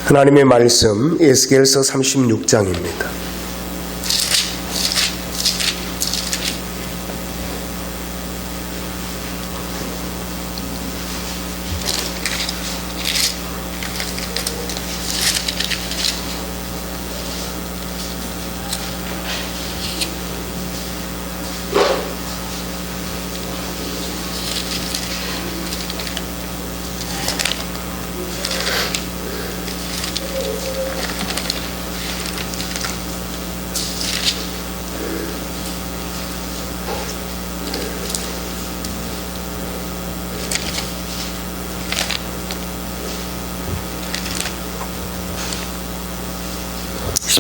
하나님의 말씀 에스겔서 36장입니다.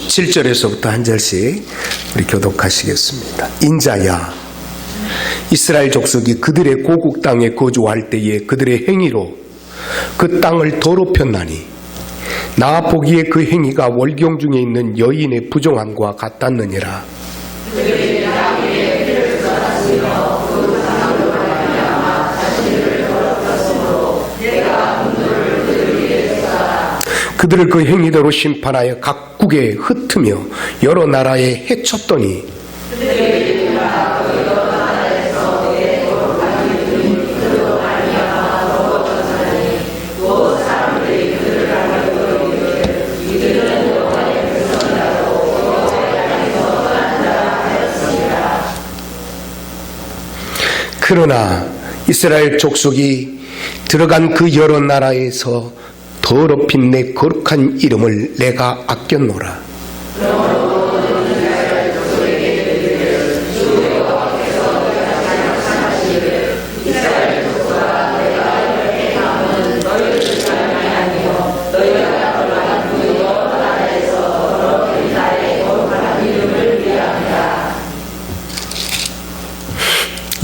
칠 7절에서부터 한 절씩 우리 교독하시겠습니다. 인자야, 이스라엘 족속이 그들의 고국 땅에 거주할 때에 그들의 행위로 그 땅을 더럽혔나니 나 보기에 그 행위가 월경 중에 있는 여인의 부정함과 같았느니라. 그들을 그 행위대로 심판하여 각국에 흩으며 여러 나라에 해쳤더니 그러나 이스라엘 족속이 들어간 그 여러 나라에서 더럽힌 내 거룩한 이름을 내가 아꼈노라.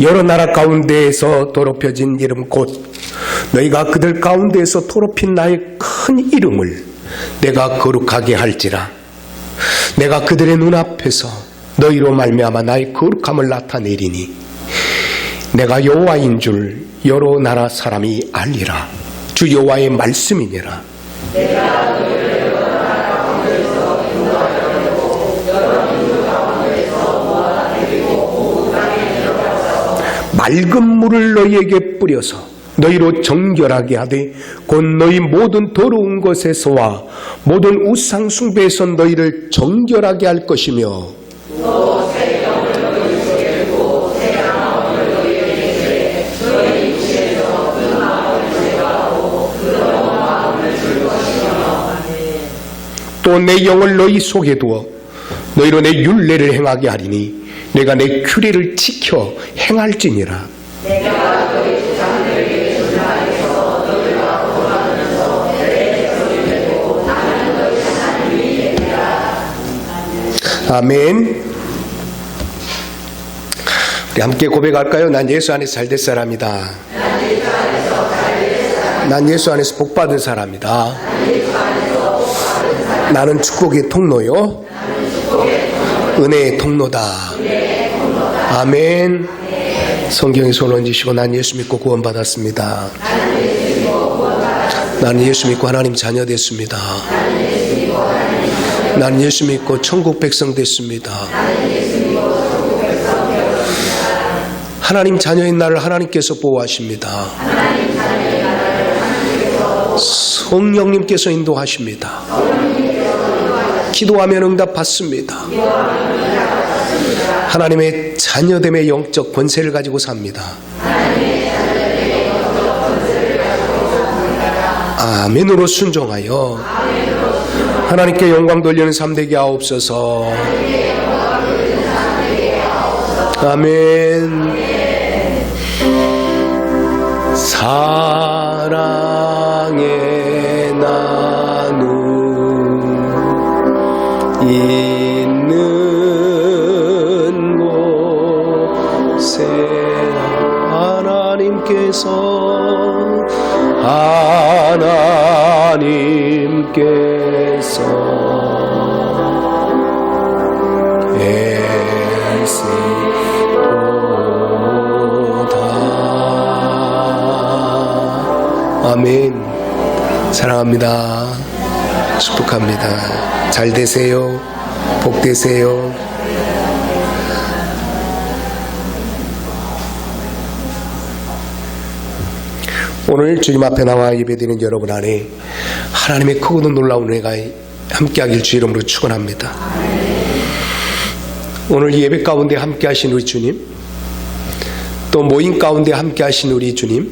여러 나라 가운데에서 더럽혀진 이름 곧 너희가 그들 가운데에서 더럽힌 나의 큰 이름을 내가 거룩하게 할지라. 내가 그들의 눈앞에서 너희로 말미암아 나의 거룩함을 나타내리니 내가 여호와인 줄 여러 나라 사람이 알리라. 주 여호와의 말씀이니라. 내가 너희를 여러 나라 가운데서 인도하려고 여러 민족 가운데서 모아내리고 고국 땅에 들어가서 맑은 물을 너희에게 뿌려서 너희로 정결하게 하되 곧 너희 모든 더러운 것에서와 모든 우상 숭배에서 너희를 정결하게 할 것이며 또 새 영을 너희 속에 두고 새 마음을 너희에게 주되 너희 육체에서 그 마음을 제거하고 그 마음을 줄 것이며 또 내 영을 너희 속에 두어 너희로 내 율례를 행하게 하리니 내가 내 규례를 지켜 행할지니라. 내가 너희 조상들에게 준하여서 너희가 돌아가면서 내 백성이 되고 나는 너희 하나님이 되리라. 아멘. 우리 함께 고백할까요? 난 예수 안에서 잘될 사람이다. 난 예수 안에서 복받은 사람이다. 나는 축복의 통로요. 은혜의 통로다. 아멘. 성경에 손 얹으시고 난 예수 믿고 구원받았습니다. 나는 예수 믿고 하나님 자녀 됐습니다. 나는 예수 믿고 천국 백성 됐습니다. 하나님 자녀인 나를 하나님께서 보호하십니다. 성령님께서 인도하십니다. 기도하면 응답받습니다. 하나님의 자녀됨의 영적 권세를 가지고 삽니다. 아멘으로 순종하여 하나님께 영광 돌리는 삶되게 하옵소서. 아멘. 사랑의 나눔 있는 곳에 하나님께서 아멘. 사랑합니다. 축복합니다. 잘 되세요. 복 되세요. 오늘 주님 앞에 나와 예배드리는 여러분 안에 하나님의 크고도 놀라운 은혜가 함께하길 주 이름으로 축원합니다. 오늘 예배 가운데 함께하신 우리 주님, 또 모임 가운데 함께하신 우리 주님,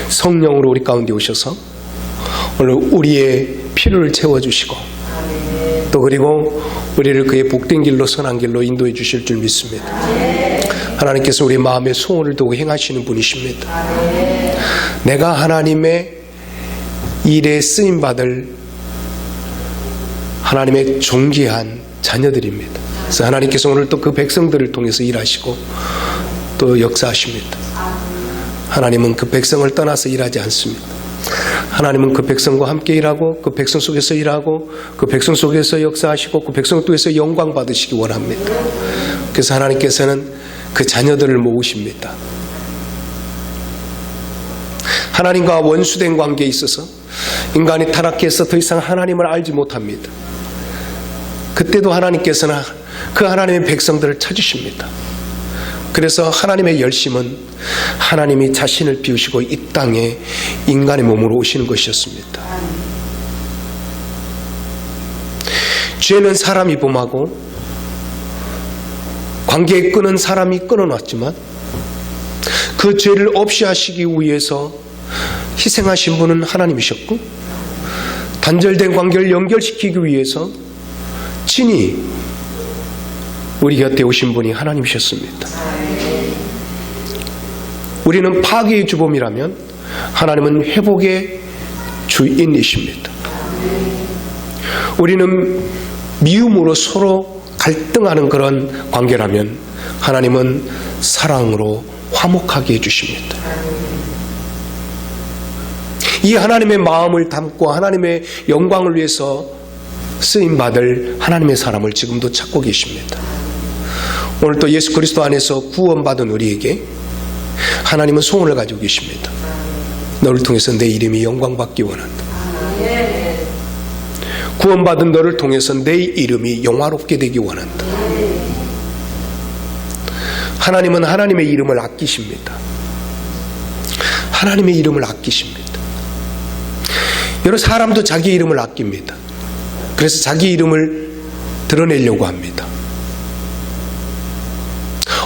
성령으로 우리 가운데 오셔서 오늘 우리의 필요를 채워주시고, 또 그리고 우리를 그의 복된 길로 선한 길로 인도해 주실 줄 믿습니다. 하나님께서 우리 마음의 소원을 두고 행하시는 분이십니다. 내가 하나님의 일에 쓰임받을 하나님의 존귀한 자녀들입니다. 그래서 하나님께서 오늘 또 그 백성들을 통해서 일하시고 또 역사하십니다. 하나님은 그 백성을 떠나서 일하지 않습니다. 하나님은 그 백성과 함께 일하고 그 백성 속에서 일하고 그 백성 속에서 역사하시고 그 백성 속에서 영광 받으시기 원합니다. 그래서 하나님께서는 그 자녀들을 모으십니다. 하나님과 원수된 관계에 있어서 인간이 타락해서 더 이상 하나님을 알지 못합니다. 그때도 하나님께서는 그 하나님의 백성들을 찾으십니다. 그래서 하나님의 열심은 하나님이 자신을 비우시고 이 땅에 인간의 몸으로 오시는 것이었습니다. 죄는 사람이 범하고 관계에 끄는 사람이 끊어놨지만 그 죄를 없이 하시기 위해서 희생하신 분은 하나님이셨고, 단절된 관계를 연결시키기 위해서 친히 우리 곁에 오신 분이 하나님이셨습니다. 우리는 파괴의 주범이라면 하나님은 회복의 주인이십니다. 우리는 미움으로 서로 갈등하는 그런 관계라면 하나님은 사랑으로 화목하게 해주십니다. 이 하나님의 마음을 담고 하나님의 영광을 위해서 쓰임받을 하나님의 사람을 지금도 찾고 계십니다. 오늘 또 예수 그리스도 안에서 구원받은 우리에게 하나님은 소원을 가지고 계십니다. 너를 통해서 내 이름이 영광받기 원한다. 구원받은 너를 통해서 내 이름이 영화롭게 되기 원한다. 하나님은 하나님의 이름을 아끼십니다. 하나님의 이름을 아끼십니다. 여러 사람도 자기 이름을 아낍니다. 그래서 자기 이름을 드러내려고 합니다.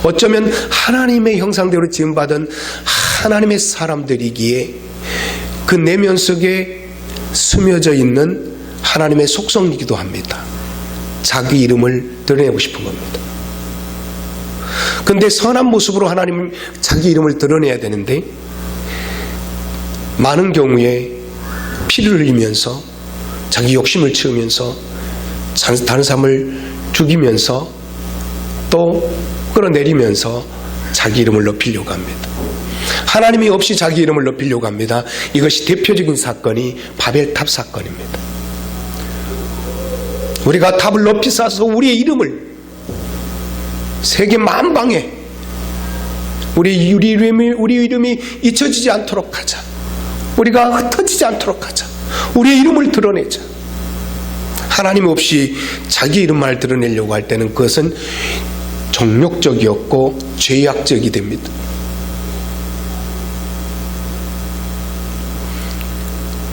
어쩌면 하나님의 형상대로 지음받은 하나님의 사람들이기에 그 내면 속에 스며져 있는 하나님의 속성이기도 합니다. 자기 이름을 드러내고 싶은 겁니다. 그런데 선한 모습으로 하나님 자기 이름을 드러내야 되는데 많은 경우에 피를 흘리면서 자기 욕심을 채우면서 다른 사람을 죽이면서 또 끌어내리면서 자기 이름을 높이려고 합니다. 하나님이 없이 자기 이름을 높이려고 합니다. 이것이 대표적인 사건이 바벨탑 사건입니다. 우리가 탑을 높이 쌓아서 우리의 이름을 세계 만방에 우리 이름이 잊혀지지 않도록 하자. 우리가 흩어지지 않도록 하자. 우리의 이름을 드러내자. 하나님 없이 자기 이름만 드러내려고 할 때는 그것은 정욕적이었고 죄악적이 됩니다.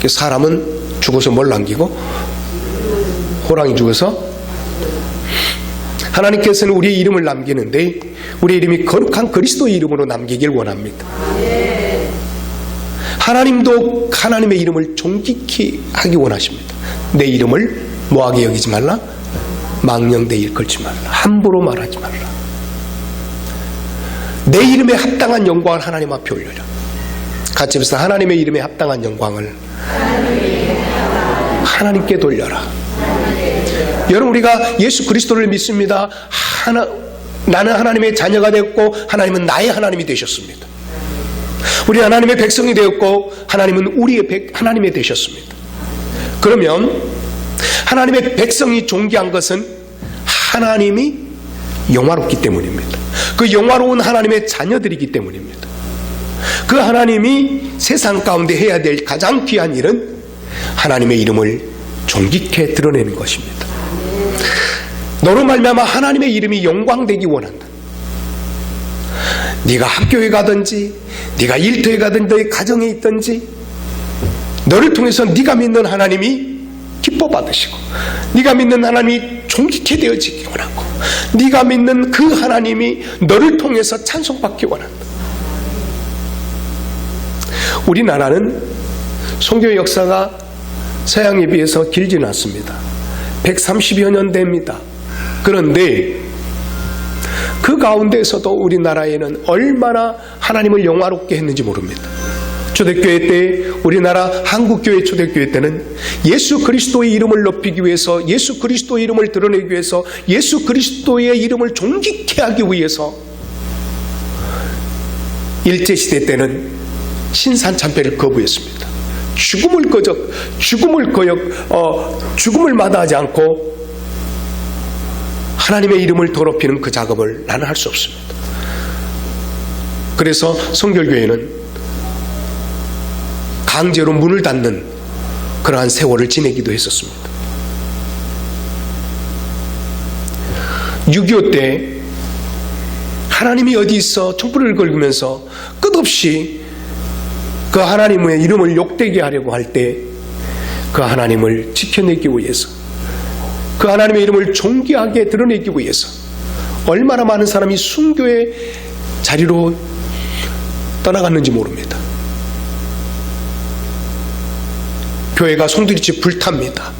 사람은 죽어서 뭘 남기고 호랑이 죽어서, 하나님께서는 우리의 이름을 남기는데 우리의 이름이 거룩한 그리스도의 이름으로 남기길 원합니다. 하나님도 하나님의 이름을 존귀케 하기 원하십니다. 내 이름을 뭐하게 여기지 말라? 망령되이 일컬지 말라. 함부로 말하지 말라. 내 이름에 합당한 영광을 하나님 앞에 올려라. 같이 해서 하나님의 이름에 합당한 영광을 하나님께 돌려라. 여러분, 우리가 예수 그리스도를 믿습니다. 나는 하나님의 자녀가 되었고 하나님은 나의 하나님이 되셨습니다. 우리 하나님의 백성이 되었고 하나님은 우리의 하나님이 되셨습니다. 그러면 하나님의 백성이 존귀한 것은 하나님이 영화롭기 때문입니다. 그 영화로운 하나님의 자녀들이기 때문입니다. 그 하나님이 세상 가운데 해야 될 가장 귀한 일은 하나님의 이름을 존귀케 드러내는 것입니다. 너로 말미암아 하나님의 이름이 영광되기 원한다. 네가 학교에 가든지 네가 일터에 가든지 너의 가정에 있든지 너를 통해서 네가 믿는 하나님이 기뻐 받으시고 네가 믿는 하나님이 존귀케 되어지기 원하고 네가 믿는 그 하나님이 너를 통해서 찬송받기 원한다. 우리나라는 선교 역사가 서양에 비해서 길지는 않습니다. 130여 년 됩니다. 그런데 그 가운데서도 우리나라에는 얼마나 하나님을 영화롭게 했는지 모릅니다. 초대교회 때, 우리나라 한국교회 초대교회 때는 예수 그리스도의 이름을 높이기 위해서, 예수 그리스도의 이름을 드러내기 위해서, 예수 그리스도의 이름을 존귀케 하기 위해서 일제시대 때는 신산참배를 거부했습니다. 죽음을 마다하지 않고 하나님의 이름을 더럽히는 그 작업을 나는 할 수 없습니다. 그래서 성결교회는 강제로 문을 닫는 그러한 세월을 지내기도 했었습니다. 6.25 때 하나님이 어디 있어 촛불을 걸면서 끝없이 그 하나님의 이름을 욕되게 하려고 할 때 그 하나님을 지켜내기 위해서, 그 하나님의 이름을 존귀하게 드러내기 위해서 얼마나 많은 사람이 순교의 자리로 떠나갔는지 모릅니다. 교회가 송두리째 불탑니다.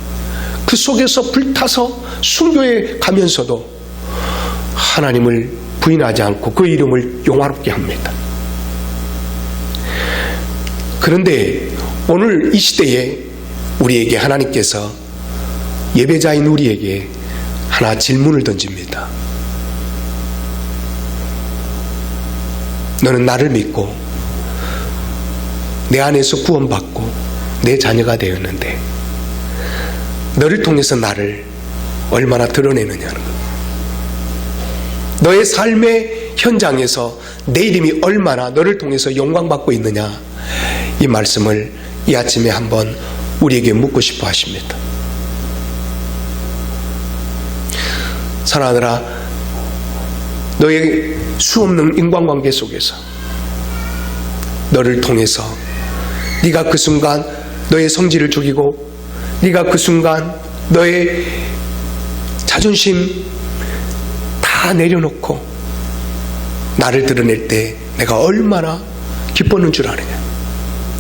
그 속에서 불타서 순교에 가면서도 하나님을 부인하지 않고 그 이름을 영화롭게 합니다. 그런데 오늘 이 시대에 우리에게 하나님께서, 예배자인 우리에게 하나 질문을 던집니다. 너는 나를 믿고 내 안에서 구원받고 내 자녀가 되었는데 너를 통해서 나를 얼마나 드러내느냐는 것. 너의 삶의 현장에서 내 이름이 얼마나 너를 통해서 영광받고 있느냐, 이 말씀을 이 아침에 한번 우리에게 묻고 싶어 하십니다. 사랑하느라 너의 수없는 인간관계 속에서 너를 통해서 네가 그 순간 너의 성질을 죽이고 네가 그 순간 너의 자존심 다 내려놓고 나를 드러낼 때 내가 얼마나 기뻤는 줄 아느냐.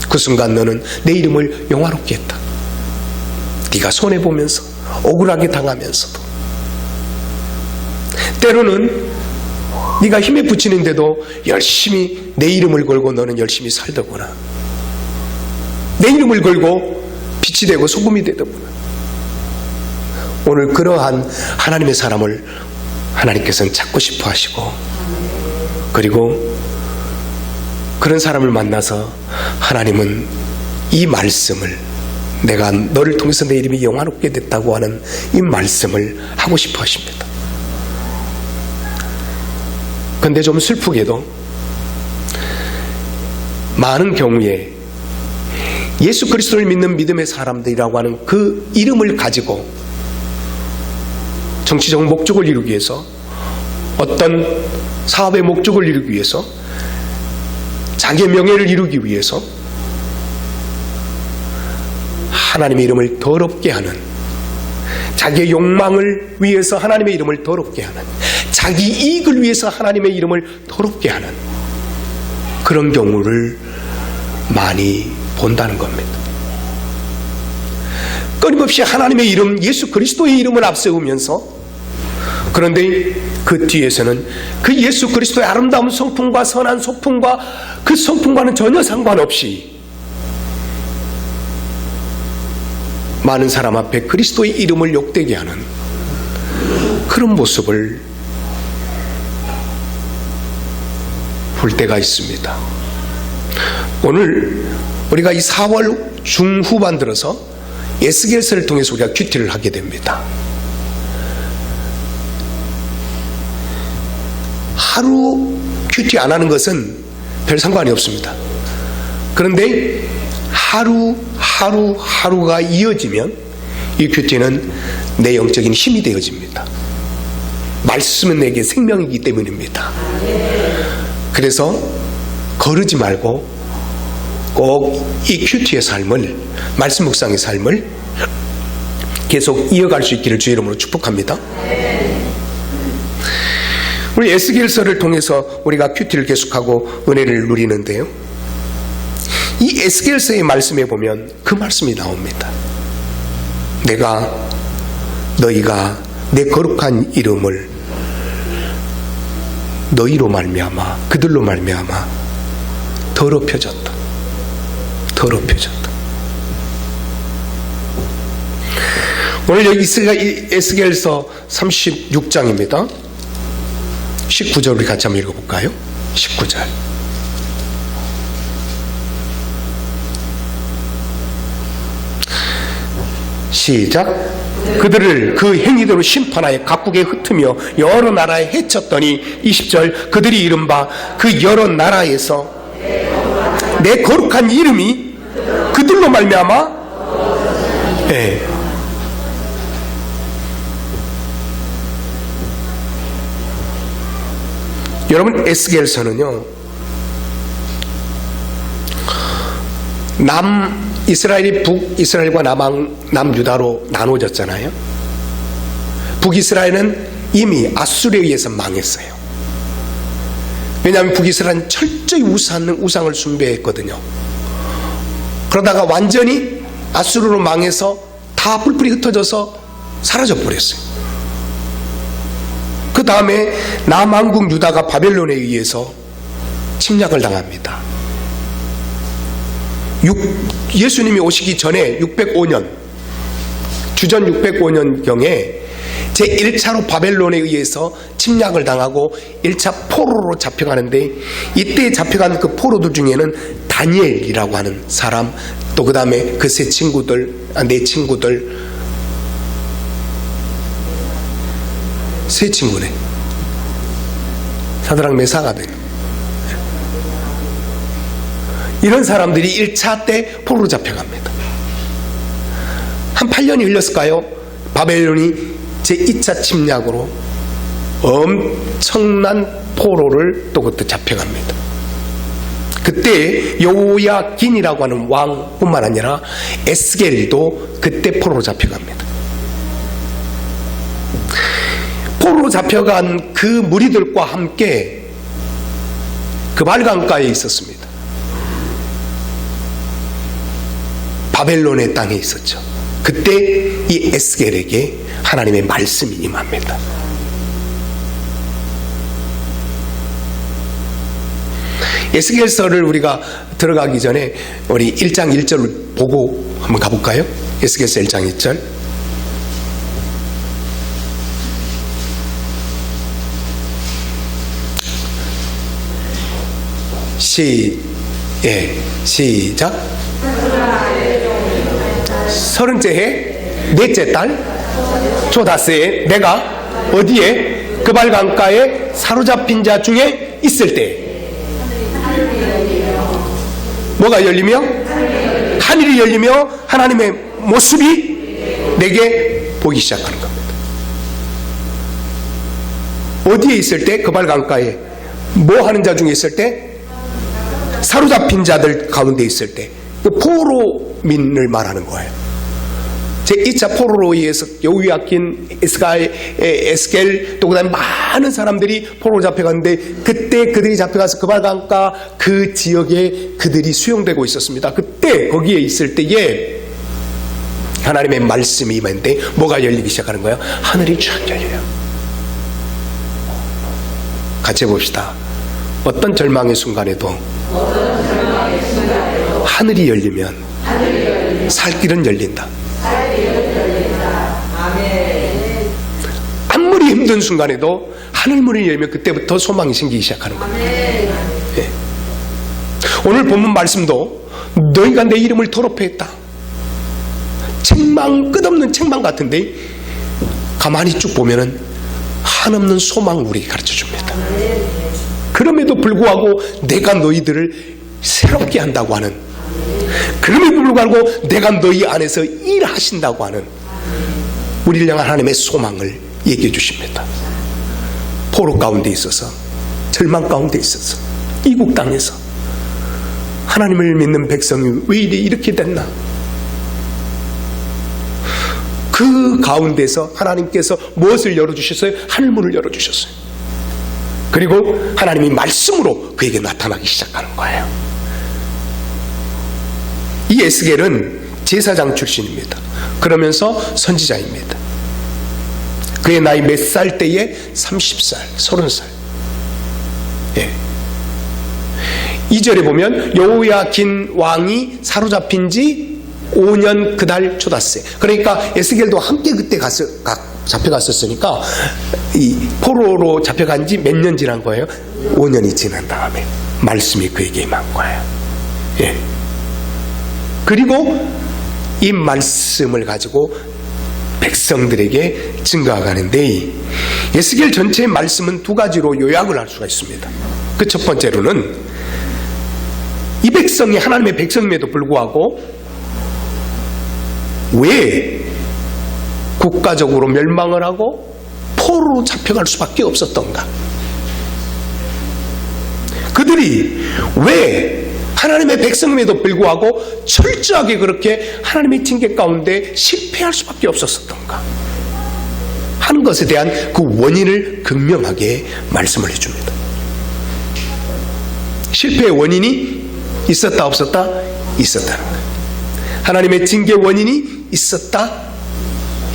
그 순간 너는 내 이름을 영화롭게 했다. 네가 손해보면서 억울하게 당하면서도, 때로는 네가 힘에 부치는데도 열심히 내 이름을 걸고 너는 열심히 살더구나. 내 이름을 걸고 빛이 되고 소금이 되더구나. 오늘 그러한 하나님의 사람을 하나님께서는 찾고 싶어 하시고, 그리고 그런 사람을 만나서 하나님은 이 말씀을, 내가 너를 통해서 내 이름이 영화롭게 됐다고 하는 이 말씀을 하고 싶어 하십니다. 그런데 좀 슬프게도 많은 경우에 예수 그리스도를 믿는 믿음의 사람들이라고 하는 그 이름을 가지고 정치적 목적을 이루기 위해서, 어떤 사업의 목적을 이루기 위해서, 자기의 명예를 이루기 위해서 하나님의 이름을 더럽게 하는, 자기의 욕망을 위해서 하나님의 이름을 더럽게 하는, 자기 이익을 위해서 하나님의 이름을 더럽게 하는 그런 경우를 많이 본다는 겁니다. 끊임없이 하나님의 이름, 예수 그리스도의 이름을 앞세우면서, 그런데 그 뒤에서는 그 예수 그리스도의 아름다운 성품과 선한 소품과 그 성품과는 전혀 상관없이 많은 사람 앞에 그리스도의 이름을 욕되게 하는 그런 모습을 볼 때가 있습니다. 오늘 우리가 이 4월 중후반 들어서 에스겔서를 통해서 우리가 큐티를 하게 됩니다. 하루 큐티 안 하는 것은 별 상관이 없습니다. 그런데 하루가 이어지면 이 큐티는 내 영적인 힘이 되어집니다. 말씀은 내게 생명이기 때문입니다. 그래서 거르지 말고 꼭 이 큐티의 삶을, 말씀 묵상의 삶을 계속 이어갈 수 있기를 주의 이름으로 축복합니다. 우리 에스겔서를 통해서 우리가 큐티를 계속하고 은혜를 누리는데요, 이 에스겔서의 말씀에 보면 그 말씀이 나옵니다. 너희가 내 거룩한 이름을 너희로 말미암아, 그들로 말미암아 더럽혀졌다. 오늘 여기 에스겔서 36장입니다. 19절 우리 같이 한번 읽어볼까요? 19절. 시작. 그들을 그 행위대로 심판하여 각국에 흩으며 여러 나라에 해쳤더니 20절. 그들이 이른바 그 여러 나라에서 내 거룩한 이름이 그들로 말미암아, 예. 여러분, 에스겔서는요, 남이스라엘이 북이스라엘과 남유다로 나눠졌잖아요. 북이스라엘은 이미 아수르에 의해서 망했어요. 왜냐하면 북이스라엘은 철저히 우상을 숭배했거든요. 그러다가 완전히 아수르로 망해서 다 뿔뿔이 흩어져서 사라져 버렸어요. 그 다음에 남왕국 유다가 바벨론에 의해서 침략을 당합니다. 예수님이 오시기 전에 605년, 주전 605년경에 제1차로 바벨론에 의해서 침략을 당하고 1차 포로로 잡혀가는데, 이때 잡혀간 그 포로들 중에는 다니엘이라고 하는 사람, 또 그 다음에 그 네 친구들, 세 친구네. 사드락 메사가 되는 이런 사람들이 1차 때 포로로 잡혀갑니다. 한 8년이 흘렸을까요? 바벨론이 제2차 침략으로 엄청난 포로를 또 그때 잡혀갑니다. 그때 여호야긴이라고 하는 왕뿐만 아니라 에스겔도 그때 포로로 잡혀갑니다. 포로로 잡혀간 그 무리들과 함께 그발강가에 있었습니다. 바벨론의 땅에 있었죠. 그때 이 에스겔에게 하나님의 말씀이 임합니다. 에스겔서를 우리가 들어가기 전에 우리 1장 1절을 보고 한번 가볼까요? 에스겔서 1장 1절. 시작. 30째 해 넷째 달 조다스에 내가 어디에? 그발강가에 사로잡힌 자 중에 있을 때 뭐가 열리며? 하늘이 열리며 하나님의 모습이 내게 보이기 시작하는 겁니다. 어디에 있을 때? 그발강가에 뭐 하는 자 중에 있을 때? 사로잡힌 자들 가운데 있을 때, 그 포로민을 말하는 거예요. 제2차 포로로 의해서 여호야긴, 에스겔, 또 그 다음에 많은 사람들이 포로로 잡혀갔는데, 그때 그들이 잡혀가서 그발강가 그 지역에 그들이 수용되고 있었습니다. 그때 거기에 있을 때에 하나님의 말씀이 임했는데 뭐가 열리기 시작하는 거예요? 하늘이 쫙 열려요. 같이 해봅시다. 어떤 절망의 순간에도 하늘이 열리면 살 길은 열린다. 아무리 힘든 순간에도 하늘문이 열면 그때부터 소망이 생기기 시작하는 겁니다. 네. 오늘 본문 말씀도 너희가 내 이름을 더럽혀했다. 책망, 끝없는 책망 같은데 가만히 쭉 보면은 한없는 소망을 우리에게 가르쳐 줍니다. 그럼에도 불구하고 내가 너희들을 새롭게 한다고 하는, 그럼에도 불구하고 내가 너희 안에서 일하신다고 하는 우리를 향한 하나님의 소망을 얘기해 주십니다. 포로 가운데 있어서, 절망 가운데 있어서, 이국 땅에서 하나님을 믿는 백성이 왜 이렇게 됐나? 그 가운데서 하나님께서 무엇을 열어주셨어요? 하늘문을 열어주셨어요. 그리고 하나님이 말씀으로 그에게 나타나기 시작하는 거예요. 이 에스겔은 제사장 출신입니다. 그러면서 선지자입니다. 그의 나이 몇 살 때에? 30살, 30살. 예. 2절에 보면 여호야긴 왕이 사로잡힌 지 5년 그달 초닷새. 그러니까 에스겔도 함께 그때 잡혀갔었으니까 이 포로로 잡혀간 지 몇 년 지난 거예요? 5년이 지난 다음에 말씀이 그에게 임한 거예요. 예. 그리고 이 말씀을 가지고 백성들에게 증거하가는데, 에스겔 전체의 말씀은 두 가지로 요약을 할 수가 있습니다. 그 첫 번째로는 이 백성이 하나님의 백성임에도 불구하고 왜 국가적으로 멸망을 하고 포로로 잡혀갈 수밖에 없었던가? 그들이 왜 하나님의 백성임에도 불구하고 철저하게 그렇게 하나님의 징계 가운데 실패할 수밖에 없었던가 하는 것에 대한 그 원인을 극명하게 말씀을 해줍니다. 실패의 원인이 있었다 없었다? 있었다는 거예요. 하나님의 징계 원인이 있었다?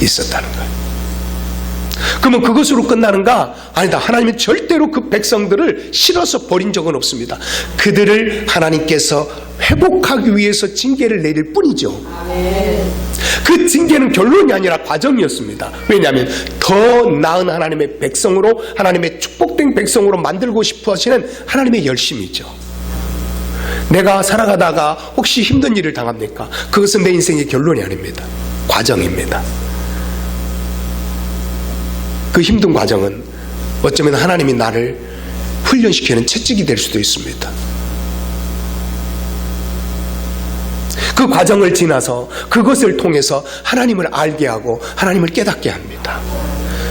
있었다는 거예요. 그러면 그것으로 끝나는가? 아니다. 하나님은 절대로 그 백성들을 실어서 버린 적은 없습니다. 그들을 하나님께서 회복하기 위해서 징계를 내릴 뿐이죠. 그 징계는 결론이 아니라 과정이었습니다. 왜냐하면 더 나은 하나님의 백성으로, 하나님의 축복된 백성으로 만들고 싶어 하시는 하나님의 열심이죠. 내가 살아가다가 혹시 힘든 일을 당합니까? 그것은 내 인생의 결론이 아닙니다. 과정입니다. 그 힘든 과정은 어쩌면 하나님이 나를 훈련시키는 채찍이 될 수도 있습니다. 그 과정을 지나서 그것을 통해서 하나님을 알게 하고 하나님을 깨닫게 합니다.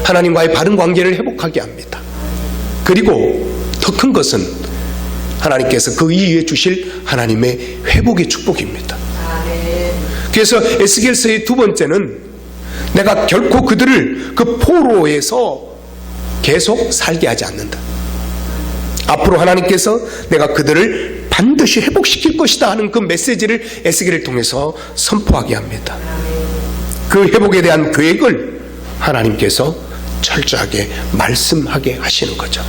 하나님과의 바른 관계를 회복하게 합니다. 그리고 더 큰 것은 하나님께서 그 이후에 주실 하나님의 회복의 축복입니다. 그래서 에스겔서의 두 번째는 내가 결코 그들을 그 포로에서 계속 살게 하지 않는다. 앞으로 하나님께서 내가 그들을 반드시 회복시킬 것이다 하는 그 메시지를 에스겔을 통해서 선포하게 합니다. 그 회복에 대한 계획을 하나님께서 철저하게 말씀하게 하시는 거죠.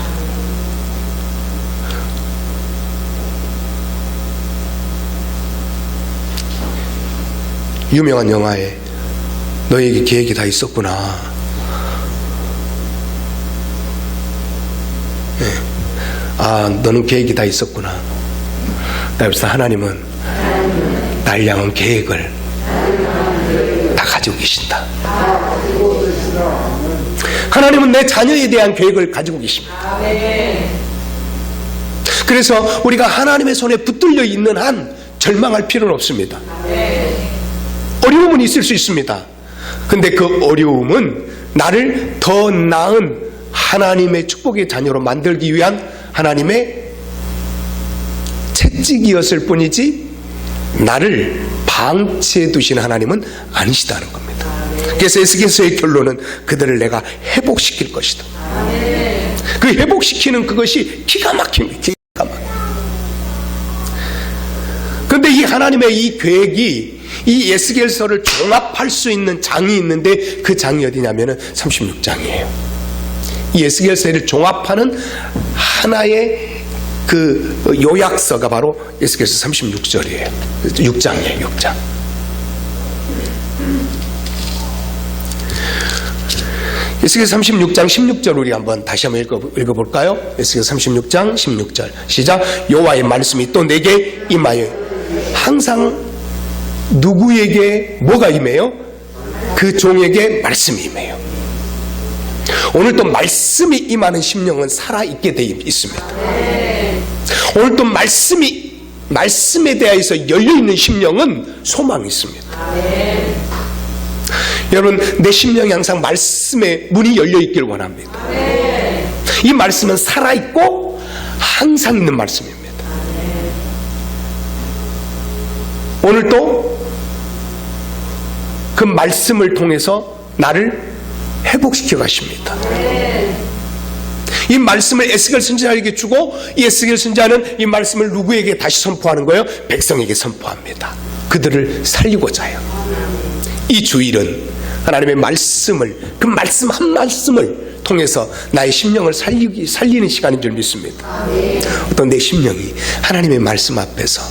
유명한 영화에 너에게 계획이 다 있었구나. 네. 아, 너는 계획이 다 있었구나. 그래서 하나님은 날 향한 계획을 다 가지고 계신다. 하나님은 내 자녀에 대한 계획을 가지고 계십니다. 그래서 우리가 하나님의 손에 붙들려 있는 한 절망할 필요는 없습니다. 어려움은 있을 수 있습니다. 근데 그 어려움은 나를 더 나은 하나님의 축복의 자녀로 만들기 위한 하나님의 채찍이었을 뿐이지 나를 방치해 두신 하나님은 아니시다는 겁니다. 그래서 에스겔서의 결론은 그들을 내가 회복시킬 것이다. 그 회복시키는 그것이 기가 막힙니다. 기가 막힙니다. 그런데 이 하나님의 이 계획이 이 에스겔서를 종합할 수 있는 장이 있는데 그 장이 어디냐면은 36장이에요. 이 에스겔서를 종합하는 하나의 그 요약서가 바로 에스겔서 36절이에요. 6장이에요. 6장. 에스겔 36장 16절 우리 한번 다시 한번 읽어볼까요? 에스겔 36장 16절 시작. 여호와의 말씀이 또 내게 임하여 항상 누구에게 뭐가 임해요? 그 종에게 말씀이 임해요. 오늘 또 말씀이 임하는 심령은 살아있게 되어 있습니다. 오늘 또 말씀에 대해서 열려있는 심령은 소망이 있습니다. 여러분, 내 심령이 항상 말씀의 문이 열려 있기를 원합니다. 이 말씀은 살아있고 항상 있는 말씀입니다. 오늘도 그 말씀을 통해서 나를 회복시켜 가십니다. 이 말씀을 에스겔 선지자에게 주고 이 에스겔 선지자는 이 말씀을 누구에게 다시 선포하는 거예요? 백성에게 선포합니다. 그들을 살리고자요. 이 주일은 하나님의 말씀을, 그 말씀 한 말씀을 통해서 나의 심령을 살리는 시간인 줄 믿습니다. 어떤 내 심령이 하나님의 말씀 앞에서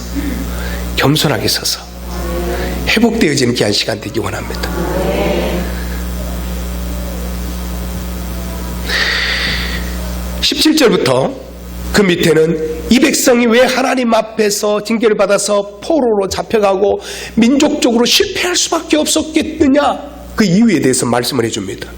겸손하게 서서 회복되어지는 귀한 시간 되기 원합니다. (17절부터) 그 밑에는 이 백성이 왜 하나님 앞에서 징계를 받아서 포로로 잡혀가고 민족적으로 실패할 수밖에 없었겠느냐, 그 이유에 대해서 말씀을 해줍니다.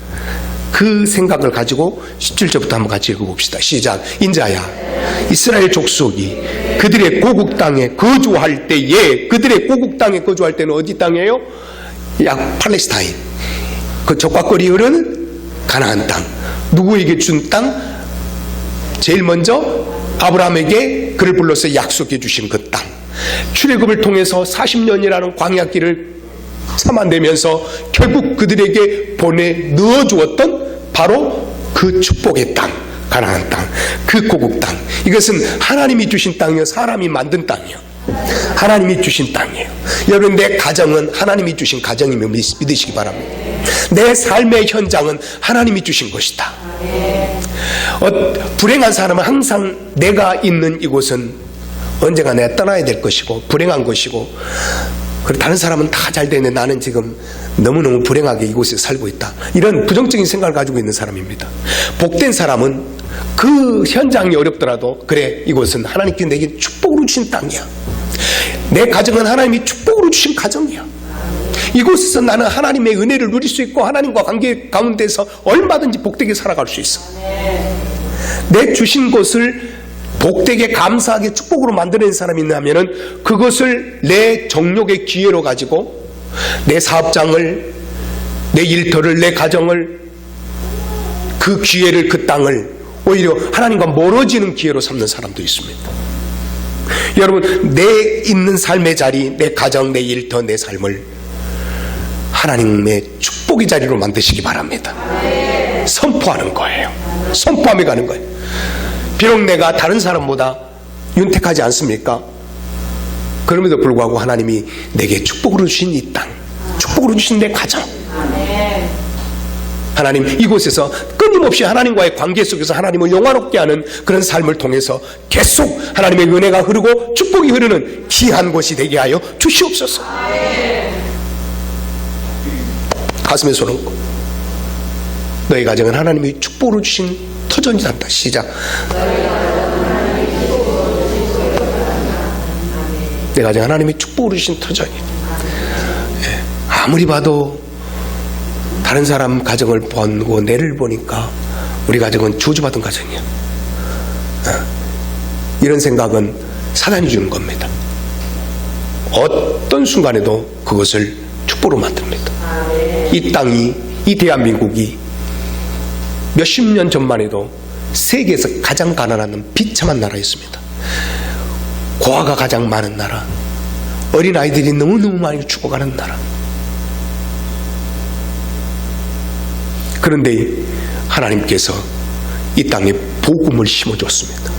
그 생각을 가지고 17절부터 한번 같이 읽어봅시다. 시작. 인자야, 이스라엘 족속이 그들의 고국 땅에 거주할 때에, 그들의 고국 땅에 거주할 때는 어디 땅이에요? 약 팔레스타인, 그 적과거리 흐르는 가나안 땅, 누구에게 준 땅? 제일 먼저 아브라함에게 그를 불러서 약속해 주신 그 땅, 출애굽을 통해서 40년이라는 광야길을 참아내면서 결국 그들에게 보내 넣어주었던 바로 그 축복의 땅, 가나안 땅, 그 고국 땅. 이것은 하나님이 주신 땅이요, 사람이 만든 땅이요. 하나님이 주신 땅이에요. 여러분, 내 가정은 하나님이 주신 가정이며 믿으시기 바랍니다. 내 삶의 현장은 하나님이 주신 것이다. 불행한 사람은 항상 내가 있는 이곳은 언젠가 내가 떠나야 될 것이고 불행한 것이고, 그리고 다른 사람은 다 잘 되는데 나는 지금 너무너무 불행하게 이곳에 살고 있다, 이런 부정적인 생각을 가지고 있는 사람입니다. 복된 사람은 그 현장이 어렵더라도, 그래, 이곳은 하나님께 내게 축복으로 주신 땅이야, 내 가정은 하나님이 축복으로 주신 가정이야, 이곳에서 나는 하나님의 은혜를 누릴 수 있고 하나님과 관계 가운데서 얼마든지 복되게 살아갈 수 있어. 내 주신 것을 복되게 감사하게 축복으로 만드는 사람이 있냐면은 그것을 내 정욕의 기회로 가지고 내 사업장을, 내 일터를, 내 가정을, 그 기회를, 그 땅을 오히려 하나님과 멀어지는 기회로 삼는 사람도 있습니다. 여러분, 내 있는 삶의 자리, 내 가정, 내 일터, 내 삶을 하나님의 축복의 자리로 만드시기 바랍니다. 선포하는 거예요. 선포하며 가는 거예요. 비록 내가 다른 사람보다 윤택하지 않습니까? 그럼에도 불구하고 하나님이 내게 축복으로 주신 이 땅, 축복으로 주신 내 가정, 하나님 이곳에서 끊임없이 하나님과의 관계 속에서 하나님을 영화롭게 하는 그런 삶을 통해서 계속 하나님의 은혜가 흐르고 축복이 흐르는 귀한 곳이 되게 하여 주시옵소서. 가슴에 손 얹고, 너희 가정은 하나님이 축복으로 주신 터전이란다. 시작. 내 가정 하나님이 축복으로 주신 터전이야. 아무리 봐도 다른 사람 가정을 보고 내를 보니까 우리 가정은 저주받은 가정이야. 이런 생각은 사단이 주는 겁니다. 어떤 순간에도 그것을 축복으로 만듭니다. 이 땅이, 이 대한민국이 몇십 년 전만 해도 세계에서 가장 가난한 비참한 나라였습니다. 고아가 가장 많은 나라, 어린아이들이 너무너무 많이 죽어가는 나라. 그런데 하나님께서 이 땅에 복음을 심어줬습니다.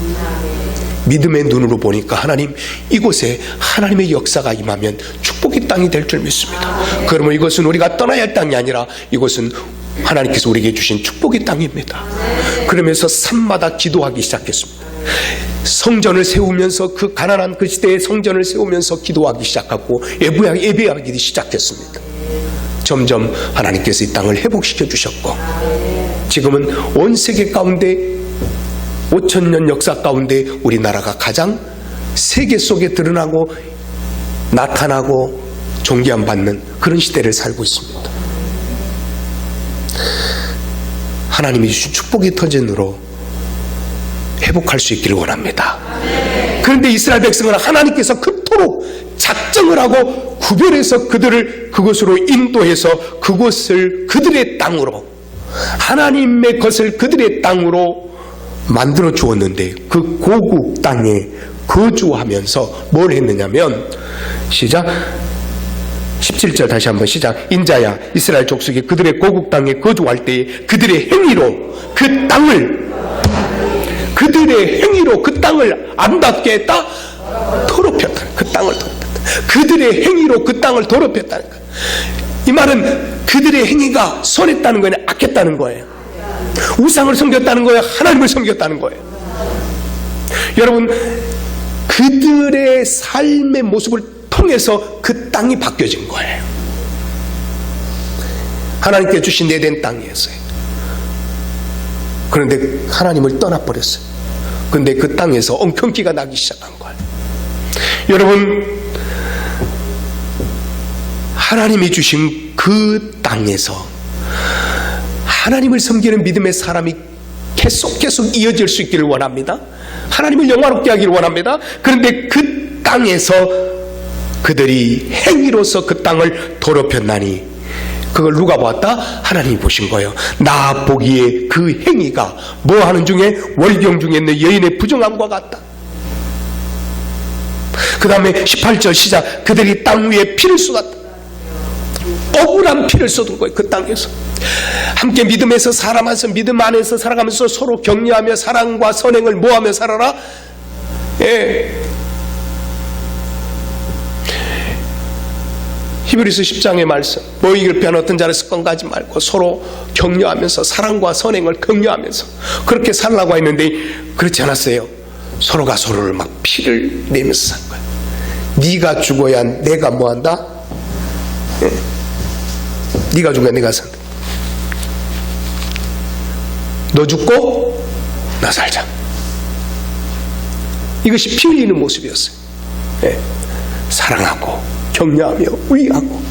믿음의 눈으로 보니까 하나님, 이곳에 하나님의 역사가 임하면 축복의 땅이 될 줄 믿습니다. 그러면 이것은 우리가 떠나야 할 땅이 아니라 이곳은 하나님께서 우리에게 주신 축복의 땅입니다. 그러면서 산마다 기도하기 시작했습니다. 성전을 세우면서, 그 가난한 그 시대에 성전을 세우면서 기도하기 시작하고 예배하기 시작했습니다. 점점 하나님께서 이 땅을 회복시켜 주셨고, 지금은 온 세계 가운데 5,000년 역사 가운데 우리나라가 가장 세계 속에 드러나고 나타나고 존귀함 받는 그런 시대를 살고 있습니다. 하나님이 주신 축복의 터전으로 회복할 수 있기를 원합니다. 그런데 이스라엘 백성은 하나님께서 그토록 작정을 하고 구별해서 그들을 그곳으로 인도해서 그곳을 그들의 땅으로, 하나님의 것을 그들의 땅으로 만들어 주었는데, 그 고국 땅에 거주하면서 뭘 했느냐면, 시작, 17절 다시 한번 시작. 인자야 이스라엘 족속이 그들의 고국 땅에 거주할 때에 그들의 행위로 그 땅을, 그들의 행위로 그 땅을 아름답게 했다? 더럽혔다. 그 땅을 더럽혔다. 그들의 행위로 그 땅을 더럽혔다는 거예요. 이 말은 그들의 행위가 선했다는 거예요, 악했다는 거예요? 우상을 섬겼다는 거예요, 하나님을 섬겼다는 거예요? 여러분, 그들의 삶의 모습을 통해서 그 땅이 바뀌어진 거예요. 하나님께 주신 에덴 땅이었어요. 그런데 하나님을 떠나버렸어요. 그런데 그 땅에서 엉겅퀴가 나기 시작한 거예요. 여러분, 하나님이 주신 그 땅에서 하나님을 섬기는 믿음의 사람이 계속 이어질 수 있기를 원합니다. 하나님을 영화롭게 하기를 원합니다. 그런데 그 땅에서 그들이 행위로서 그 땅을 더럽혔나니, 그걸 누가 보았다? 하나님이 보신 거예요. 나 보기에 그 행위가 뭐 하는 중에, 월경 중에 있는 여인의 부정함과 같다. 그 다음에 18절 시작. 그들이 땅 위에 피를 쏟았다. 억울한 피를 쏟은 거예요. 그 땅에서 함께 믿음에서 살아가면서, 믿음 안에서 살아가면서 서로 격려하며 사랑과 선행을 모하며 살아라. 예. 히브리서 10장의 말씀, 너희를 피한 어떤 자를 습관과 하지 말고 서로 격려하면서, 사랑과 선행을 격려하면서 그렇게 살라고 했는데, 그렇지 않았어요. 서로가 서로를 막 피를 내면서 산 거예요. 네가 죽어야 내가 뭐한다? 예. 네가 죽어야 내가 산다. 너 죽고 나 살자. 이것이 피 흘리는 모습이었어요. 예. 사랑하고 격려하며 위하고,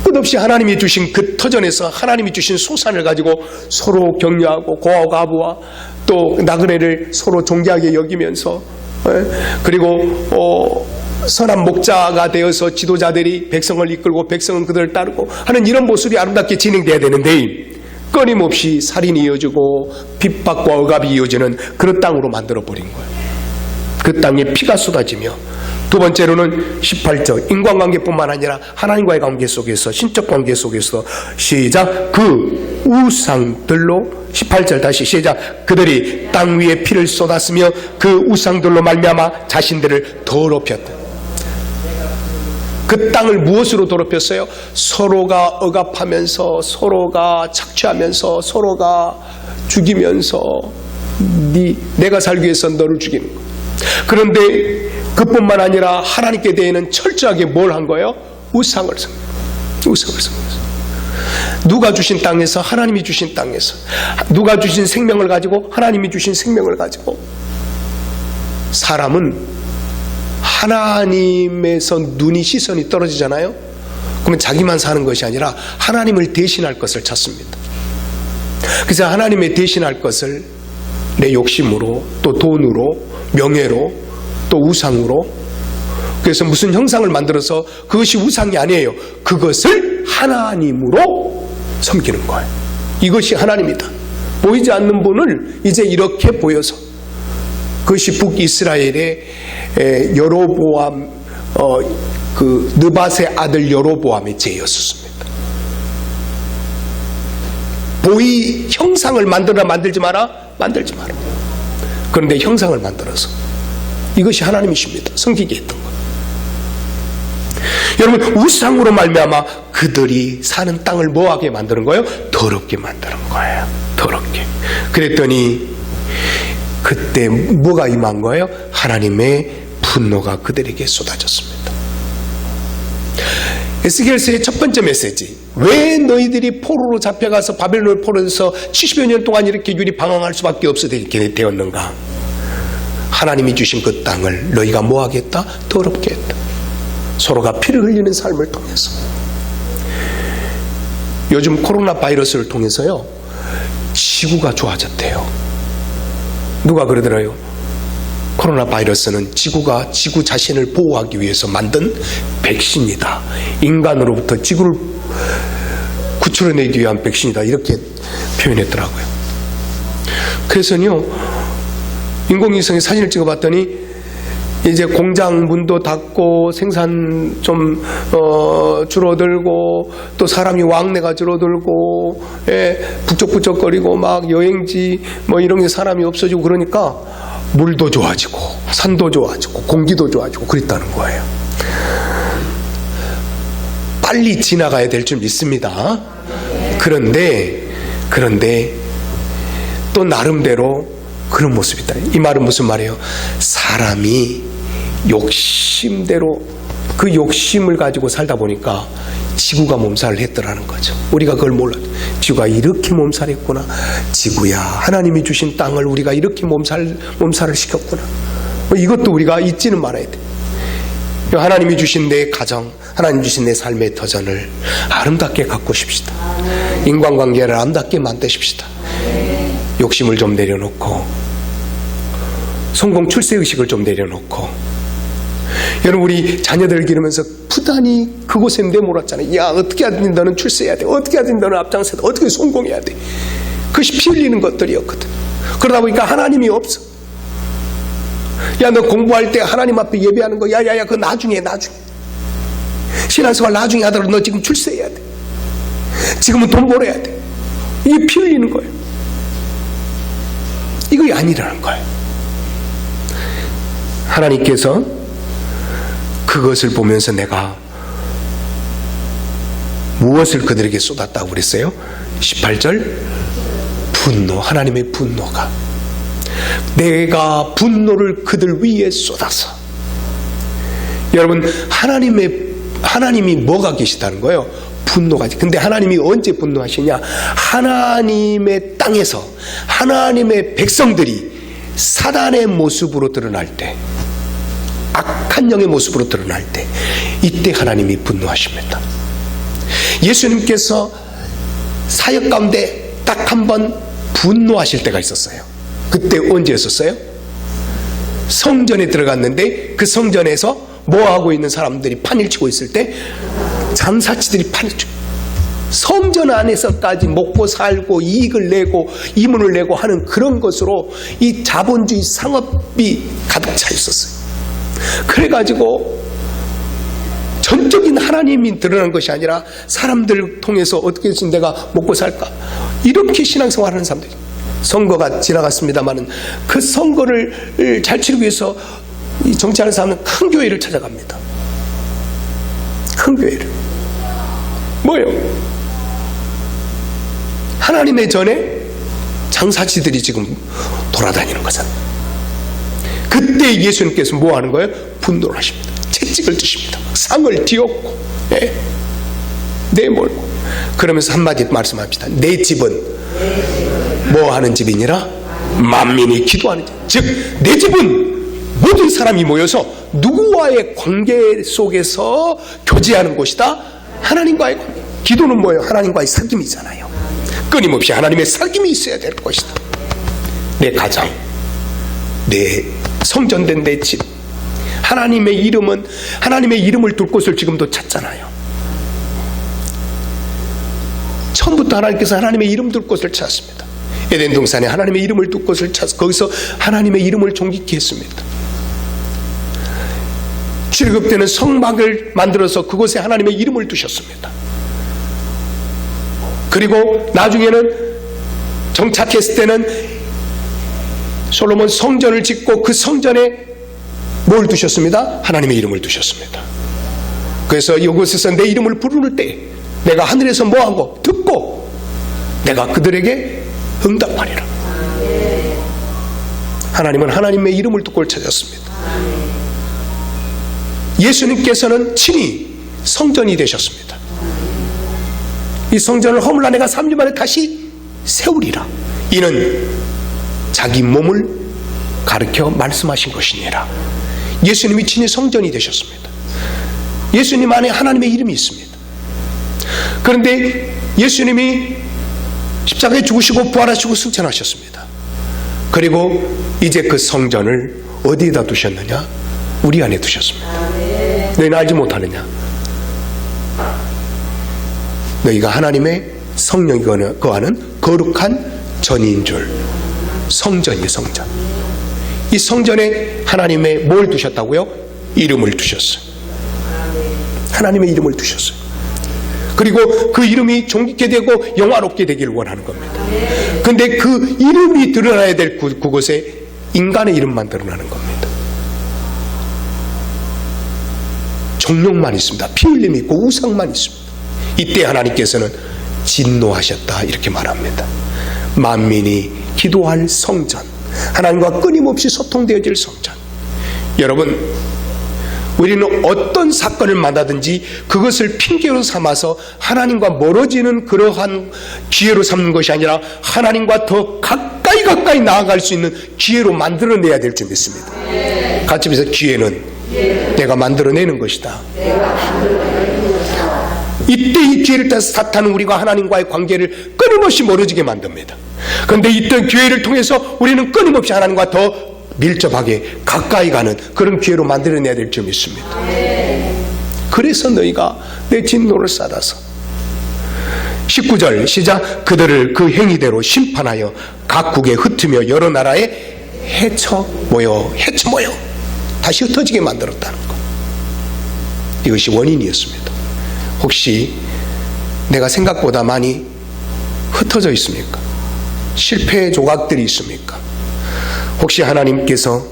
끝없이 하나님이 주신 그 터전에서 하나님이 주신 소산을 가지고 서로 격려하고, 고아와 과부와 또 나그네를 서로 존귀하게 여기면서, 그리고 선한 목자가 되어서 지도자들이 백성을 이끌고 백성은 그들을 따르고 하는 이런 모습이 아름답게 진행돼야 되는데, 끊임없이 살인이 이어지고 핍박과 억압이 이어지는 그런 땅으로 만들어버린 거예요. 그 땅에 피가 쏟아지며, 두 번째로는 18절, 인간관계뿐만 아니라 하나님과의 관계 속에서, 신적 관계 속에서, 시작, 그 우상들로, 18절 다시 시작, 그들이 땅 위에 피를 쏟았으며 그 우상들로 말미암아 자신들을 더럽혔다. 그 땅을 무엇으로 더럽혔어요? 서로가 억압하면서, 서로가 착취하면서, 서로가 죽이면서, 내가 살기 위해서 너를 죽이는 거예요. 그런데 그뿐만 아니라 하나님께 대해는 철저하게 뭘 한 거예요? 우상을 섬겼어요. 누가 주신 땅에서, 하나님이 주신 땅에서, 누가 주신 생명을 가지고, 하나님이 주신 생명을 가지고, 사람은 하나님에서 시선이 떨어지잖아요. 그러면 자기만 사는 것이 아니라 하나님을 대신할 것을 찾습니다. 그래서 하나님의 대신할 것을 내 욕심으로, 또 돈으로, 명예로, 또 우상으로, 그래서 무슨 형상을 만들어서 그것이 우상이 아니에요. 그것을 하나님으로 섬기는 거예요. 이것이 하나님이다. 보이지 않는 분을 이제 이렇게 보여서, 그것이 북이스라엘의 여로보암, 그 느밧의 아들 여로보암의 죄였었습니다. 형상을 만들지 마라. 그런데 형상을 만들어서, 이것이 하나님이십니다. 섬기게 했던 거예요. 여러분, 우상으로 말미암아 그들이 사는 땅을 뭐하게 만드는 거예요? 더럽게 만드는 거예요. 더럽게. 그랬더니 그때 뭐가 임한 거예요? 하나님의 분노가 그들에게 쏟아졌습니다. 에스겔서의 첫 번째 메시지, 왜 너희들이 포로로 잡혀가서 바벨론을 포로해서 70여 년 동안 이렇게 유리방황할 수밖에 없게 되었는가? 하나님이 주신 그 땅을 너희가 뭐하겠다? 더럽게 했다. 서로가 피를 흘리는 삶을 통해서. 요즘 코로나 바이러스를 통해서요, 지구가 좋아졌대요. 누가 그러더라요? 코로나 바이러스는 지구가 지구 자신을 보호하기 위해서 만든 백신이다. 인간으로부터 지구를 구출해내기 위한 백신이다. 이렇게 표현했더라고요. 그래서요, 인공위성에 사진을 찍어봤더니 이제 공장 문도 닫고 생산 좀 줄어들고 또 사람이 왕래가 줄어들고 북적북적거리고 막 여행지 뭐 이런 게 사람이 없어지고 그러니까 물도 좋아지고 산도 좋아지고 공기도 좋아지고 그랬다는 거예요. 빨리 지나가야 될 줄 믿습니다. 그런데 또 나름대로 그런 모습이 있다. 이 말은 무슨 말이에요? 사람이 욕심대로 그 욕심을 가지고 살다 보니까 지구가 몸살을 했더라는 거죠. 우리가 그걸 몰랐죠. 지구가 이렇게 몸살했구나. 지구야, 하나님이 주신 땅을 우리가 이렇게 몸살을 시켰구나. 이것도 우리가 잊지는 말아야 돼. 하나님이 주신 내 가정, 하나님 주신 내 삶의 터전을 아름답게 가꾸십시다. 인간관계를 아름답게 만드십시다. 욕심을 좀 내려놓고 성공 출세의식을 좀 내려놓고. 여러분, 우리 자녀들을 기르면서 부단히 그곳에 내몰았잖아요. 야, 어떻게 하든 너는 출세해야 돼. 어떻게 하든 너는 앞장서야 돼. 어떻게 성공해야 돼. 그것이 피 흘리는 것들이었거든. 그러다 보니까 하나님이 없어. 야, 너 공부할 때 하나님 앞에 예배하는 거 야야야 그거 나중에 신앙생활 나중에 하더라도 너 지금 출세해야 돼. 지금은 돈 벌어야 돼. 이게 피 흘리는 거예요. 이거 아니라는 거예요. 하나님께서 그것을 보면서 내가 무엇을 그들에게 쏟았다고 그랬어요? 18절 분노, 하나님의 분노가 내가 분노를 그들 위에 쏟아서. 여러분, 하나님이 뭐가 계시다는 거예요? 분노가. 근데 하나님이 언제 분노하시냐? 하나님의 땅에서 하나님의 백성들이 사단의 모습으로 드러날 때, 악한 영의 모습으로 드러날 때, 이때 하나님이 분노하십니다. 예수님께서 사역 가운데 딱 한 번 분노하실 때가 있었어요. 그때 언제였었어요? 성전에 들어갔는데 그 성전에서 뭐하고 있는 사람들이 판을 치고 있을 때 장사치들이 판을 치고, 성전 안에서까지 먹고 살고 이익을 내고 이문을 내고 하는 그런 것으로 이 자본주의 상업이 가득 차 있었어요. 그래가지고 전적인 하나님이 드러난 것이 아니라 사람들을 통해서 어떻게 해서 내가 먹고 살까, 이렇게 신앙생활하는 사람들이. 선거가 지나갔습니다마는 그 선거를 잘 치르기 위해서 이 정치하는 사람은 큰 교회를 찾아갑니다. 큰 교회를. 뭐예요? 하나님의 전에 장사치들이 지금 돌아다니는 거잖아요. 그때 예수님께서 뭐 하는 거예요? 분노를 하십니다. 채찍을 드십니다. 상을 뒤엎고 내몰고 그러면서 한마디 말씀합시다. 내 집은 뭐 하는 집이니라? 만민이 기도하는 집. 즉 내 집은 모든 사람이 모여서 누구와의 관계 속에서 교제하는 곳이다. 하나님과의 관계. 기도는 뭐예요? 하나님과의 사귐이잖아요. 끊임없이 하나님의 사귐이 있어야 될 것이다. 내 가정, 내 성전된 내 집, 하나님의 이름을 둘 곳을 지금도 찾잖아요. 처음부터 하나님께서 하나님의 이름 둘 곳을 찾았습니다. 에덴 동산에 하나님의 이름을 둘 곳을 찾아서 거기서 하나님의 이름을 존귀케 했습니다. 출애굽 때는 성막을 만들어서 그곳에 하나님의 이름을 두셨습니다. 그리고 나중에는 정착했을 때는 솔로몬 성전을 짓고 그 성전에 뭘 두셨습니다? 하나님의 이름을 두셨습니다. 그래서 이곳에서 내 이름을 부르는 때 내가 하늘에서 뭐하고 듣고 내가 그들에게 응답하리라. 하나님은 하나님의 이름을 듣고 찾았습니다. 예수님께서는 친히 성전이 되셨습니다. 이 성전을 허물라 내가 3일 만에 다시 세우리라. 이는 자기 몸을 가르쳐 말씀하신 것이니라. 예수님이 친히 성전이 되셨습니다. 예수님 안에 하나님의 이름이 있습니다. 그런데 예수님이 십자가에 죽으시고 부활하시고 승천하셨습니다. 그리고 이제 그 성전을 어디에다 두셨느냐? 우리 안에 두셨습니다. 너희는 알지 못하느냐? 너희가 하나님의 성령이 거하는 거룩한 전인 줄. 성전이에요, 성전. 이 성전에 하나님의 뭘 두셨다고요? 이름을 두셨어요. 하나님의 이름을 두셨어요. 그리고 그 이름이 존귀케 되고 영화롭게 되기를 원하는 겁니다. 근데 그 이름이 드러나야 될 그곳에 인간의 이름만 드러나는 겁니다. 정령만 있습니다. 피 흘림이 있고 우상만 있습니다. 이때 하나님께서는 진노하셨다 이렇게 말합니다. 만민이 기도할 성전, 하나님과 끊임없이 소통되어질 성전. 여러분, 우리는 어떤 사건을 만나든지 그것을 핑계로 삼아서 하나님과 멀어지는 그러한 기회로 삼는 것이 아니라 하나님과 더 가까이 나아갈 수 있는 기회로 만들어내야 될 줄 믿습니다. 같이 비해서 기회는 내가 만들어내는 것이다. 이때 이 기회를 따서 사탄은 우리가 하나님과의 관계를 끊임없이 멀어지게 만듭니다. 그런데 이때 기회를 통해서 우리는 끊임없이 하나님과 더 밀접하게 가까이 가는 그런 기회로 만들어내야 될 줄 믿습니다. 그래서 너희가 내 진노를 쏟아서 19절 시작. 그들을 그 행위대로 심판하여 각국에 흩으며 여러 나라에 헤쳐 모여 다시 흩어지게 만들었다는 것. 이것이 원인이었습니다. 혹시 내가 생각보다 많이 흩어져 있습니까? 실패의 조각들이 있습니까? 혹시 하나님께서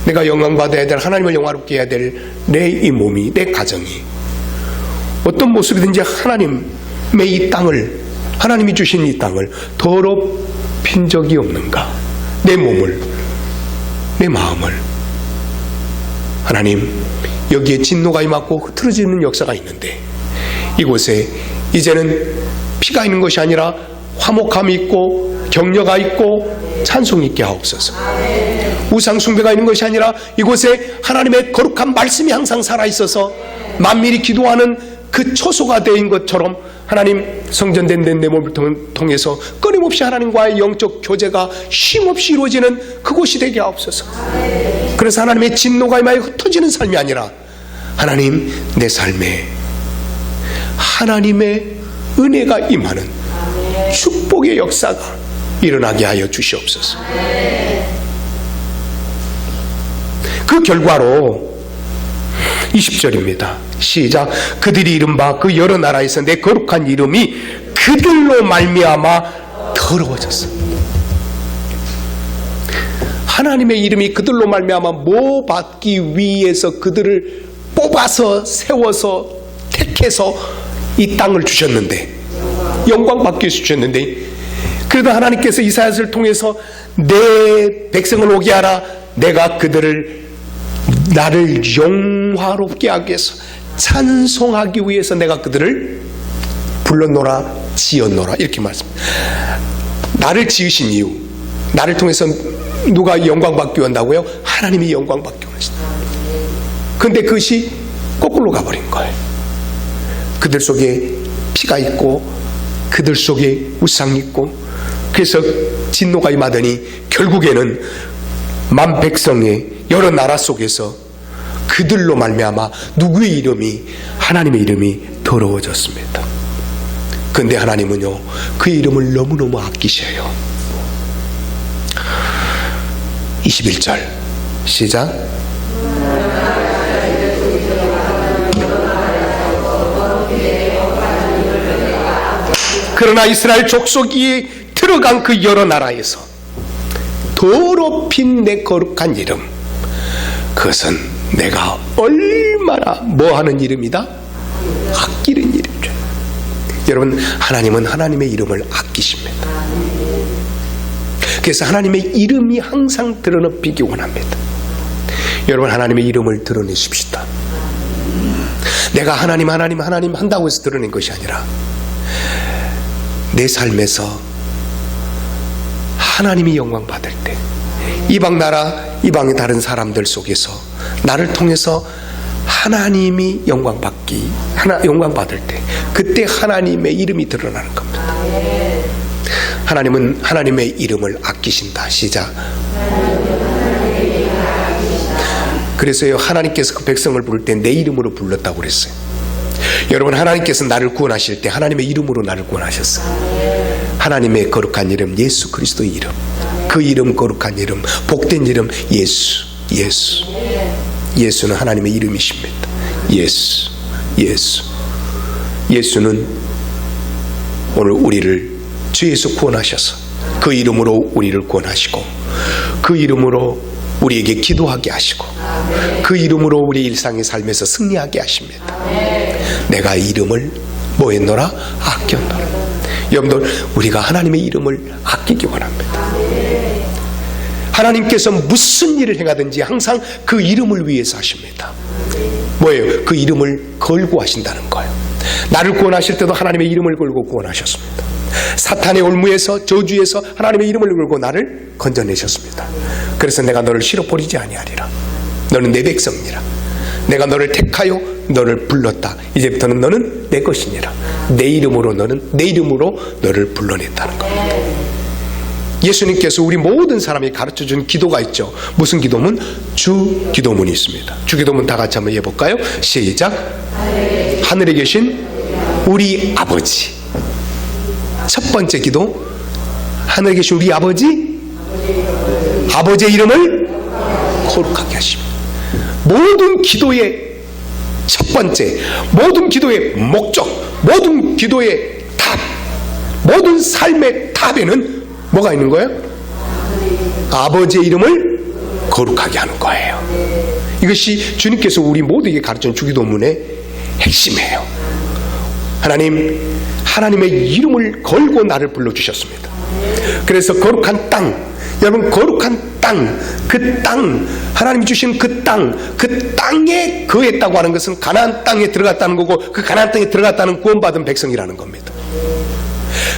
내가 영광받아야 될, 하나님을 영화롭게 해야 될 내 이 몸이, 내 가정이 어떤 모습이든지 하나님의 이 땅을, 하나님이 주신 이 땅을 더럽힌 적이 없는가? 내 몸을, 내 마음을. 하나님, 여기에 진노가 임하고 흐트러지는 역사가 있는데 이곳에 이제는 피가 있는 것이 아니라 화목함이 있고 격려가 있고 찬송이 있게 하옵소서. 우상 숭배가 있는 것이 아니라 이곳에 하나님의 거룩한 말씀이 항상 살아있어서 만민이 기도하는 그 초소가 되인 것처럼 하나님 성전된 내 몸을 통해서 끊임없이 하나님과의 영적 교제가 쉼없이 이루어지는 그곳이 되게 하옵소서. 그래서 하나님의 진노가 임하여 흩어지는 삶이 아니라 하나님 내 삶에 하나님의 은혜가 임하는 축복의 역사가 일어나게 하여 주시옵소서. 그 결과로 20절입니다. 시작. 그들이 이른바 그 여러 나라에서 내 거룩한 이름이 그들로 말미암아 더러워졌어. 하나님의 이름이 그들로 말미암아 뭐 받기 위해서 그들을 뽑아서 세워서 택해서 이 땅을 주셨는데, 영광 받기 위해서 주셨는데, 그래도 하나님께서 이사야를 통해서 내 백성을 오게 하라, 내가 그들을 나를 영화롭게 하기 위해서, 찬송하기 위해서 내가 그들을 불렀노라 지었노라 이렇게 말씀합니다. 나를 지으신 이유, 나를 통해서 누가 영광 받기 원한다고요? 하나님이 영광 받기 원하시다. 그런데 그것이 거꾸로 가버린 거예요. 그들 속에 피가 있고 그들 속에 우상이 있고, 그래서 진노가 임하더니 결국에는 만 백성의 여러 나라 속에서 그들로 말미암아 누구의 이름이, 하나님의 이름이 더러워졌습니다. 그런데 하나님은요 그 이름을 너무너무 아끼셔요. 21절 시작. 그러나 이스라엘 족속이 들어간 그 여러 나라에서 더럽힌 내 거룩한 이름, 그것은 내가 얼마나 뭐하는 이름이다? 아끼는 이름이죠. 여러분, 하나님은 하나님의 이름을 아끼십니다. 그래서 하나님의 이름이 항상 드러내기 원합니다. 여러분, 하나님의 이름을 드러내십시다. 내가 하나님 한다고 해서 드러낸 것이 아니라 내 삶에서 하나님이 영광 받을 때, 이방 나라, 이방의 다른 사람들 속에서 나를 통해서 하나님이 영광 받을 때, 그때 하나님의 이름이 드러나는 겁니다. 하나님은 하나님의 이름을 아끼신다. 시작. 그래서요, 하나님께서 그 백성을 부를 때 내 이름으로 불렀다고 그랬어요. 여러분, 하나님께서 나를 구원하실 때 하나님의 이름으로 나를 구원하셨어요. 하나님의 거룩한 이름, 예수 그리스도의 이름, 그 이름, 거룩한 이름, 복된 이름, 예수. 예수는 하나님의 이름이십니다. 예수는 오늘 우리를 죄에서 구원하셔서 그 이름으로 우리를 구원하시고, 그 이름으로 우리에게 기도하게 하시고, 그 이름으로 우리 일상의 삶에서 승리하게 하십니다. 내가 이름을 뭐 했노라? 아꼈노라. 여러분들, 우리가 하나님의 이름을 아끼기 원합니다. 하나님께서 무슨 일을 행하든지 항상 그 이름을 위해서 하십니다. 뭐예요? 그 이름을 걸고 하신다는 거예요. 나를 구원하실 때도 하나님의 이름을 걸고 구원하셨습니다. 사탄의 올무에서, 저주에서 하나님의 이름을 걸고 나를 건져내셨습니다. 그래서 내가 너를 싫어버리지 아니하리라. 너는 내 백성이라. 내가 너를 택하여 너를 불렀다. 이제부터는 너는 내 것이니라. 내 이름으로 너를 불러냈다는 겁니다. 예수님께서 우리 모든 사람이 가르쳐준 기도가 있죠. 무슨 기도문? 주 기도문이 있습니다. 주 기도문 다 같이 한번 해볼까요? 시작. 하늘에 계신 우리 아버지. 첫 번째 기도, 하늘에 계신 우리 아버지의 이름을 거룩하게 하십니다. 모든 기도의 첫 번째, 모든 기도의 목적, 모든 기도의 답, 모든 삶의 답에는 뭐가 있는 거예요? 아버지의 이름을 거룩하게 하는 거예요. 이것이 주님께서 우리 모두에게 가르친 주기도문의 핵심이에요. 하나님의 이름을 걸고 나를 불러주셨습니다. 그래서 거룩한 땅, 여러분, 거룩한 땅, 그 땅, 하나님이 주신 그 땅에 거했다고 하는 것은 가나안 땅에 들어갔다는 거고, 그 가나안 땅에 들어갔다는 구원받은 백성이라는 겁니다.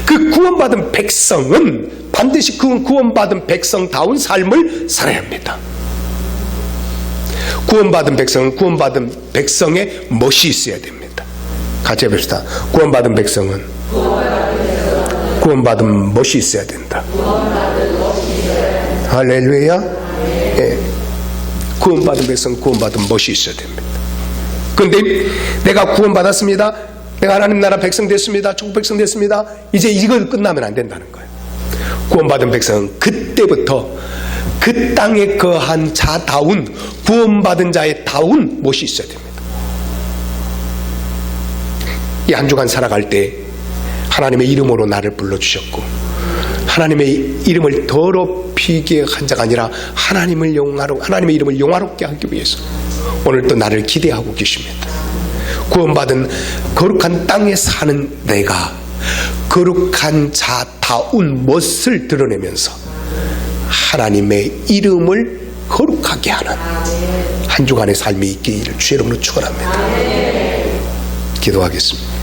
그 구원받은 백성은 반드시 그 구원받은 백성다운 삶을 살아야 합니다. 구원받은 백성은 구원받은 백성의 멋이 있어야 됩니다. 같이 해봅시다. 구원받은 백성은 구원받은 멋이 있어야 된다. 할렐루야. 예. 구원받은 백성은 구원받은 멋이 있어야 됩니다. 그런데 내가 구원받았습니다. 내가 하나님 나라 백성 됐습니다. 천국 백성 됐습니다. 이제 이걸 끝나면 안 된다는 거예요. 구원받은 백성은 그때부터 그 땅에 거한 자다운, 구원받은 자의 다운 못이 있어야 됩니다. 이 한 주간 살아갈 때 하나님의 이름으로 나를 불러주셨고, 하나님의 이름을 더럽히게 한 자가 아니라 하나님의 이름을 영화롭게 하기 위해서 오늘 또 나를 기대하고 계십니다. 구원받은 거룩한 땅에 사는 내가 거룩한 자다운 멋을 드러내면서 하나님의 이름을 거룩하게 하는 한 주간의 삶이 있기를 주의 이름으로 축원합니다. 기도하겠습니다.